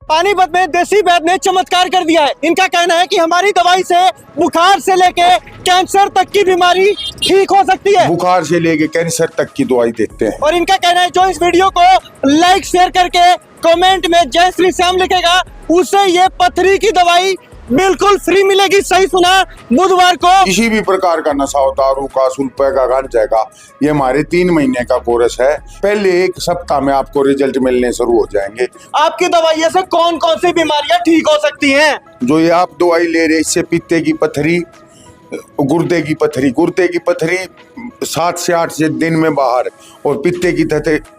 पानीपत में देसी वैद्य ने चमत्कार कर दिया है। इनका कहना है कि हमारी दवाई से बुखार से लेके कैंसर तक की बीमारी ठीक हो सकती है। बुखार से लेके कैंसर तक की दवाई देते हैं। और इनका कहना है जो इस वीडियो को लाइक शेयर करके कमेंट में जय श्री श्याम लिखेगा उसे ये पथरी की दवाई बिल्कुल फ्री मिलेगी। सही सुना, बुधवार को। किसी भी प्रकार का नशा हो, दारू का, सुल्फे का, गांजे का, ये हमारे 3 महीने का कोर्स है। पहले 1 सप्ताह में आपको रिजल्ट मिलने शुरू हो जाएंगे। आपकी दवाइयों से कौन कौन सी बीमारियां ठीक हो सकती हैं? जो ये आप दवाई ले रहे, इससे पित्ते की पथरी, गुर्दे की पथरी 7 से 8 दिन में बाहर, और पित्ते की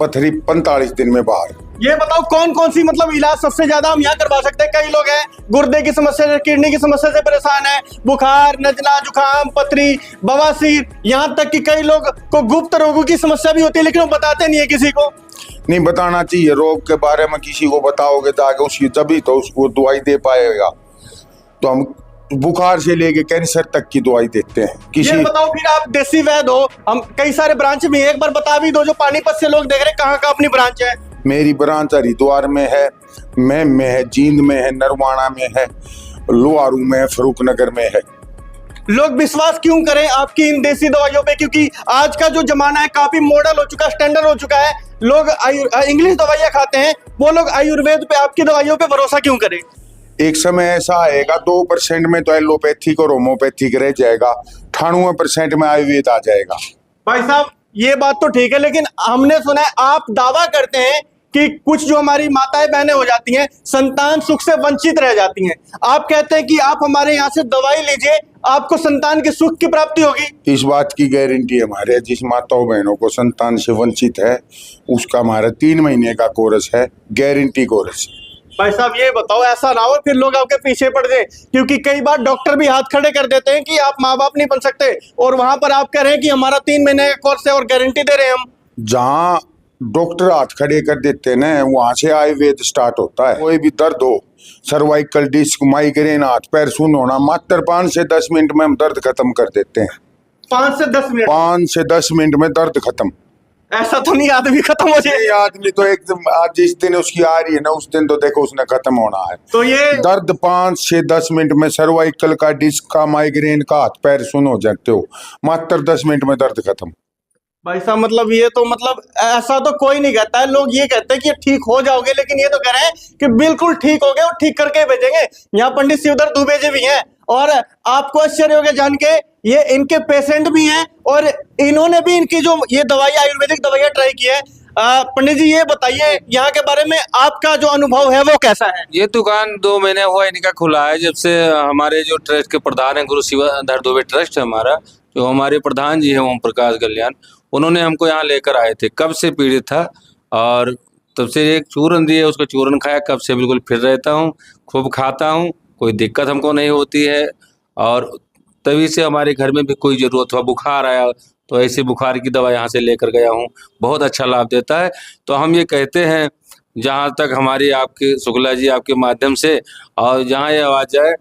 पथरी 45 दिन में बाहर। ये बताओ कौन कौन सी मतलब इलाज सबसे ज्यादा हम यहाँ करवा सकते हैं? कई लोग हैं गुर्दे की समस्या से, किडनी की समस्या से परेशान है, बुखार, नजला, जुकाम, पथरी, बवासीर, यहाँ तक कि कई लोग को गुप्त रोगों की समस्या भी होती है, लेकिन वो बताते नहीं है किसी को। नहीं बताना चाहिए, रोग के बारे में किसी को बताओगे तो आगे उसकी तभी तो उसको दवाई दे पाएगा। तो हम बुखार से लेके कैंसर तक की दवाई देते हैं। ये बताओ फिर आप देसी वैद्य हो, हम कई सारे ब्रांच में, एक बार बता भी दो जो पानीपत से लोग देख रहे, कहाँ का अपनी ब्रांच है? मेरी ब्रांच हरिद्वार में है, मैम में है, जींद में है, नरवाना में है, लोहारू में है, फरूखनगर में है। लोग विश्वास क्यों करें आपकी इन देसी दवाइयों पे? क्योंकि आज का जो जमाना है काफी मॉडर्न हो चुका है, स्टैंडर्ड हो चुका है। लोग इंग्लिश दवाइयां खाते हैं, वो लोग आयुर्वेद पे, आपकी दवाइयों पे भरोसा क्यों करें? एक समय ऐसा आएगा 2% में तो एलोपैथिक और होम्योपैथिक रह जाएगा, 98% में आयुर्वेद आ जाएगा। भाई साहब ये बात तो ठीक है, लेकिन हमने सुना है आप दावा करते हैं कि कुछ जो हमारी माताएं बहनें हो जाती हैं, संतान सुख से वंचित रह जाती हैं। आप कहते हैं कि आप हमारे यहाँ से दवाई लीजिए, आपको संतान के सुख की प्राप्ति होगी। इस बात की गारंटी हमारे, जिस माताओं बहनों को संतान से वंचित है उसका हमारा 3 महीने का कोर्स है, गारंटी कोर्स। भाई साहब ये बताओ ऐसा ना हो फिर लोग आपके पीछे पड़ जाए, क्योंकि कई बार डॉक्टर भी हाथ खड़े कर देते हैं कि आप माँ बाप नहीं बन सकते, और वहां पर आप कह रहे हैं कि हमारा 3 महीने का कोर्स है और गारंटी दे रहे हैं हम। जहाँ डॉक्टर हाथ खड़े कर देते हैं ना, वहां से आयुर्वेद स्टार्ट होता है। कोई भी दर्द हो, सर्वाइकल डिस्क, माइग्रेन, हाथ पैर सुन होना, मात्र 5 से 10 मिनट में हम दर्द खत्म कर देते हैं। 5 से 10 मिनट? 5 से 10 मिनट में दर्द खत्म। ऐसा तो नहीं आदमी खत्म हो जाए? आदमी तो एकदम आज जिस दिन उसकी आ रही है ना, उस दिन तो देखो उसने खत्म होना है। तो ये दर्द 5 से 10 मिनट में, सर्वाइकल का, डिस्क का, माइग्रेन का, हाथ पैर सुन हो जाते हो, मात्र 10 मिनट में दर्द खत्म। भाई साहब मतलब ये तो मतलब ऐसा तो कोई नहीं कहता है। लोग ये कहते हैं कि ठीक हो जाओगे, लेकिन ये तो कह रहे हैं कि बिल्कुल ठीक हो गए और ठीक करके भेजेंगे। यहाँ पंडित शिवधर दुबे जी भी हैं, और आपको आश्चर्य होगा जान के ये इनके पेशेंट भी हैं, और इन्होंने भी इनकी जो ये दवाई, आयुर्वेदिक दवाइयाँ ट्राई की है। पंडित जी ये बताइए यहाँ के बारे में, आपका जो अनुभव है वो कैसा है? ये दुकान 2 महीने हुआ इनका खुला है, जब से हमारे जो ट्रस्ट के प्रधान है, गुरु शिवधर दुबे ट्रस्ट है हमारा, जो हमारे प्रधान जी है ओम प्रकाश कल्याण, उन्होंने हमको यहाँ लेकर आए थे। कब से पीड़ित था और तब से एक चूरन दिए, उसका चूरन खाया, कब से बिल्कुल फिट रहता हूँ, खूब खाता हूँ, कोई दिक्कत हमको नहीं होती है। और तभी से हमारे घर में भी कोई ज़रूरत हुआ, बुखार आया तो ऐसे बुखार की दवा यहाँ से लेकर गया हूँ, बहुत अच्छा लाभ देता है। तो हम ये कहते हैं, जहाँ तक हमारी आपके शुक्ला जी आपके माध्यम से और जहाँ ये आवाज़ जाए,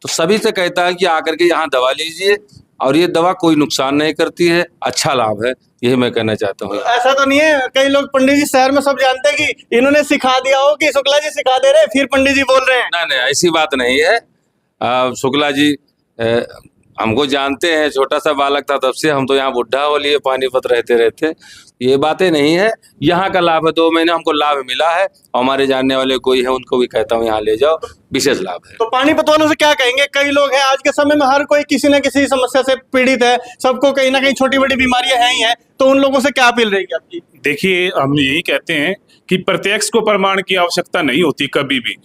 तो सभी से कहता है कि आकर के यहाँ दवा लीजिए, और ये दवा कोई नुकसान नहीं करती है, अच्छा लाभ है, यही मैं कहना चाहता हूँ। ऐसा तो नहीं है, कई लोग पंडित जी शहर में सब जानते हैं कि इन्होंने सिखा दिया हो कि शुक्ला जी सिखा दे रहे हैं, फिर पंडित जी बोल रहे हैं। नहीं, ऐसी बात नहीं है। शुक्ला जी हमको जानते हैं, छोटा सा बालक था तब से, हम तो यहाँ बुढ़ा हो लिए पानीपत रहते, ये बातें नहीं है। यहाँ का लाभ है, 2 महीने हमको लाभ मिला है, हमारे जानने वाले कोई है उनको भी कहता हूँ यहाँ ले जाओ, विशेष लाभ है। तो पानीपत वालों से क्या कहेंगे? कई लोग हैं आज के समय में, हर कोई किसी न किसी समस्या से पीड़ित है, सबको कहीं ना कहीं छोटी बड़ी बीमारियां हैं ही हैं, तो उन लोगों से क्या अपील रहेगी आपकी? देखिए हम यही कहते हैं कि प्रत्यक्ष को प्रमाण की आवश्यकता नहीं होती कभी भी।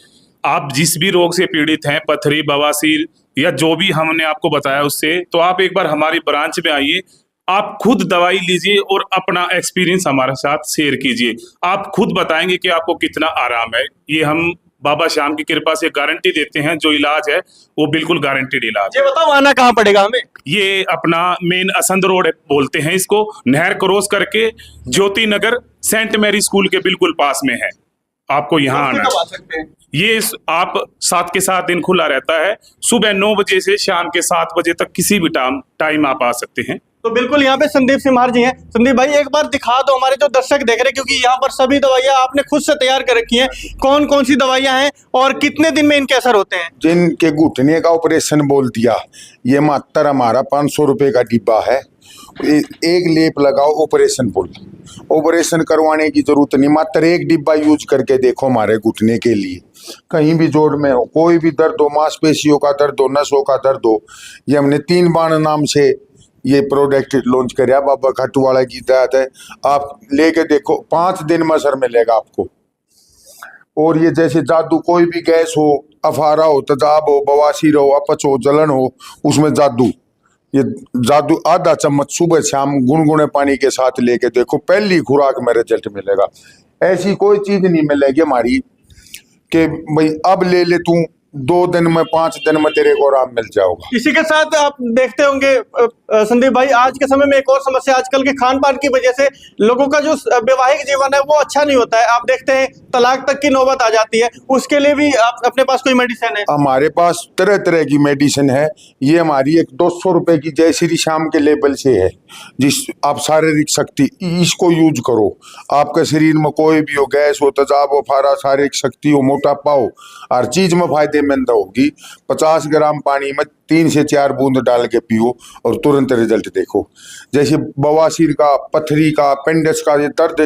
आप जिस भी रोग से पीड़ित हैं, पथरी, बवासीर या जो भी हमने आपको बताया उससे, तो आप एक बार हमारी ब्रांच में आइए, आप खुद दवाई लीजिए और अपना एक्सपीरियंस हमारे साथ शेयर कीजिए। आप खुद बताएंगे कि आपको कितना आराम है। ये हम बाबा श्याम की कृपा से गारंटी देते हैं, जो इलाज है वो बिल्कुल गारंटीड इलाज है। ये बताओ आना कहाँ पड़ेगा हमें? ये अपना मेन असंध रोड बोलते हैं इसको, नहर क्रॉस करके ज्योति नगर सेंट मैरी स्कूल के बिल्कुल पास में है। आपको यहाँ आना है। ये आप 7 के 7 दिन खुला रहता है, सुबह 9 बजे से शाम के 7 बजे तक किसी भी टाइम आप आ सकते हैं। तो बिल्कुल यहाँ पे संदीप सिमार जी हैं। संदीप भाई एक बार दिखा दो, हमारे जो दर्शक देख रहे हैं, क्योंकि यहाँ पर सभी दवाइयाँ आपने खुद से तैयार कर रखी हैं। कौन कौन सी दवाइयाँ हैं और कितने दिन में इनके असर होते हैं? जिनके घुटने का ऑपरेशन बोल दिया, ये मात्र हमारा 500 रुपये का डिब्बा है। एक लेप लगाओ, ऑपरेशन फुल। ऑपरेशन करवाने की जरूरत नहीं, मात्र एक डिब्बा यूज करके देखो हमारे घुटने के लिए। कहीं भी जोड़ में हो, कोई भी दर्द हो, मांसपेशियों का दर्द हो, नसों का दर्द हो, ये हमने 3 बाण नाम से ये प्रोडक्ट लॉन्च कराया। बाबा खटवाला की हिदायत है, आप लेके देखो, 5 दिन में असर मिलेगा आपको। और ये जैसे जादू, कोई भी गैस हो, अफारा हो, तेजाब हो, बवासीर हो, अपच हो, जलन हो, उसमें जादू, ये जादू आधा चम्मच सुबह शाम गुनगुने पानी के साथ लेके देखो, पहली खुराक में रिजल्ट मिलेगा। ऐसी कोई चीज नहीं मिलेगी हमारी कि भाई अब ले ले तू, 2 दिन में 5 दिन में तेरे को आराम मिल जाएगा। इसी के साथ आप देखते होंगे संदीप भाई, आज के समय में एक और समस्या आजकल के खान पान की वजह से लोगों का जो वैवाहिक जीवन है वो अच्छा नहीं होता है। आप देखते हैं तलाक तक की नौबत आ जाती है, उसके लिए भी आप अपने पास कोई मेडिसिन है? हमारे पास तरह तरह की मेडिसिन है। ये हमारी एक 200 रुपए की जय श्री श्याम के लेबल से है, जिस आप शारीरिक शक्ति, इसको यूज करो। आपके शरीर में कोई भी हो, गैस हो, तेजाब हो, फारा, शारीरिक शक्ति हो, मोटापा हो, हर चीज में फायदेमंद होगी। 50 ग्राम पानी में 3 से 4 बूंद डाल के पियो और तुरंत रिजल्ट देखो। जैसे बवासीर का, पथरी का, अपेंडिक्स का ये दर्द,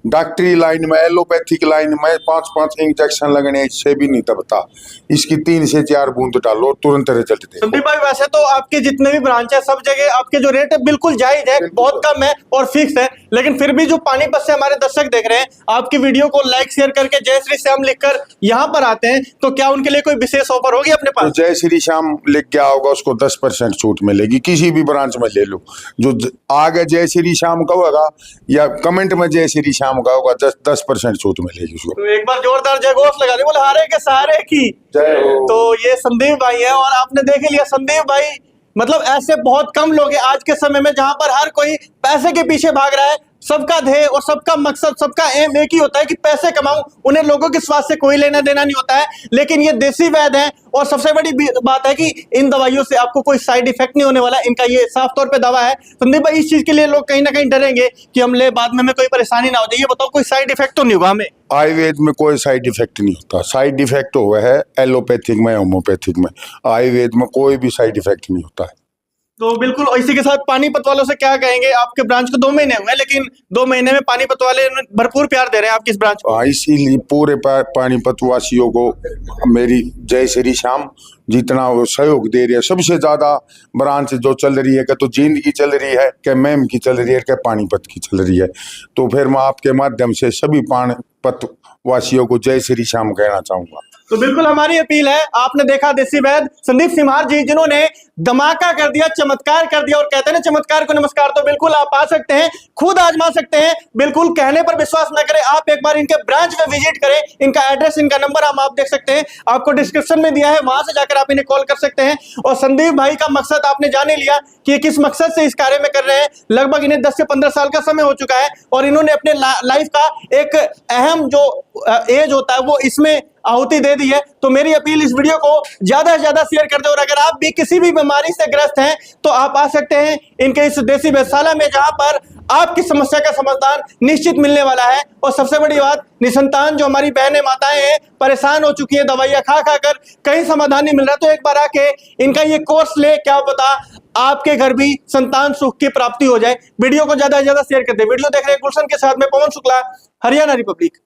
डॉक्टरी लाइन में, एलोपैथिक लाइन में 5-5 इंजेक्शन लगने से भी नहीं दबता। इसकी 3 से 4 बूंद डालो, तुरंत रिजल्ट देखो। संदीप भाई वैसे तो आपके जितने भी ब्रांच है, सब जगह आपके जो रेट है बिल्कुल जायज है, बहुत कम है और फिक्स है। लेकिन फिर भी जो पानीपत से हमारे दर्शक देख रहे हैं, आपकी वीडियो को लाइक शेयर करके जय श्री श्याम लिखकर यहाँ पर आते हैं, तो क्या उनके लिए कोई विशेष ऑफर होगी अपने पास? तो जय श्री श्याम लिख के आओगे, उसको 10% छूट मिलेगी। किसी भी ब्रांच में ले लो, जो आगे जय श्री श्याम का होगा या कमेंट में जय श्री श्याम का होगा, 10% छूट मिलेगी उसको। तो एक बार जोरदार जय घोष लगा दे, बोले हारे के सहारे की जय हो। तो ये संदीप भाई है, और आपने देख लिया संदीप भाई, मतलब ऐसे बहुत कम लोग हैं आज के समय में जहां पर हर कोई पैसे के पीछे भाग रहा है। सबका ध्येय और सबका मकसद, सबका एम एक ही होता है कि पैसे कमाऊं। उन्हें लोगों के स्वास्थ्य से कोई लेना देना नहीं होता है। लेकिन ये देसी वैद्य है, और सबसे बड़ी बात है कि इन दवाइयों से आपको कोई साइड इफेक्ट नहीं होने वाला। इनका ये साफ तौर पे दावा है। संदीप भाई, इस चीज के लिए लोग कहीं ना कहीं डरेंगे कि हम ले, बाद में हमें कोई परेशानी ना हो जाए। ये बताओ, कोई साइड इफेक्ट तो नहीं होगा हमें? आयुर्वेद में कोई साइड इफेक्ट नहीं होता। साइड इफेक्ट हुआ है एलोपैथिक में, होम्योपैथिक में। आयुर्वेद में कोई भी साइड इफेक्ट नहीं होता है। तो बिल्कुल इसी के साथ पानीपत वालों से क्या कहेंगे? आपके ब्रांच को 2 महीने हुए, लेकिन 2 महीने में पानीपत वाले भरपूर प्यार दे रहे हैं आपकी इस ब्रांच को। इसीलिए पूरे पानीपत वासियों को मेरी जय श्री श्याम जितना वो सहयोग दे रही है। सबसे ज्यादा ब्रांच जो चल रही है, क्या तो जींद की चल रही है, क्या मैम की चल रही है, क्या पानीपत की चल रही है। तो फिर मैं आपके माध्यम से सभी पानीपत वासियों को जय श्री श्याम कहना चाहूंगा। तो बिल्कुल हमारी अपील है, आपने देखा देसी वैद्य संदीप सिमार जी, जिन्होंने धमाका कर दिया, चमत्कार कर दिया। और कहते हैं ना, चमत्कार को नमस्कार। तो बिल्कुल आप आ सकते हैं, खुद आजमा सकते हैं। बिल्कुल कहने पर विश्वास न करें, आप एक बार इनके ब्रांच में विजिट करें। इनका एड्रेस, इनका नंबर हम आप देख सकते हैं, आपको डिस्क्रिप्शन में दिया है, वहां से जाकर आप इन्हें कॉल कर सकते हैं। और संदीप भाई का मकसद आपने जान ही लिया कि ये किस मकसद से इस कार्य में कर रहे हैं। लगभग इन्हें 10 से 15 साल का समय हो चुका है, और इन्होंने अपने लाइफ का एक अहम जो एज होता है वो इसमें आहुति दे दी है। तो मेरी अपील, इस वीडियो को ज्यादा से ज्यादा शेयर कर दो। और अगर आप भी किसी भी बीमारी से ग्रस्त हैं तो आप आ सकते हैं इनके इस देसी वैद्यशाला में, जहां पर आपकी समस्या का समाधान निश्चित मिलने वाला है। और सबसे बड़ी बात, निसंतान जो हमारी बहनें माताएं हैं, परेशान हो चुकी है, दवाइयां खा खा कर कहीं समाधान नहीं मिल रहा, तो एक बार आके इनका ये कोर्स ले, क्या पता आपके घर भी संतान सुख की प्राप्ति हो जाए। वीडियो को ज्यादा से ज्यादा शेयर कर दे। वीडियो देख रहे हैं गुलशन के साथ में पवन शुक्ला, हरियाणा रिपब्लिक।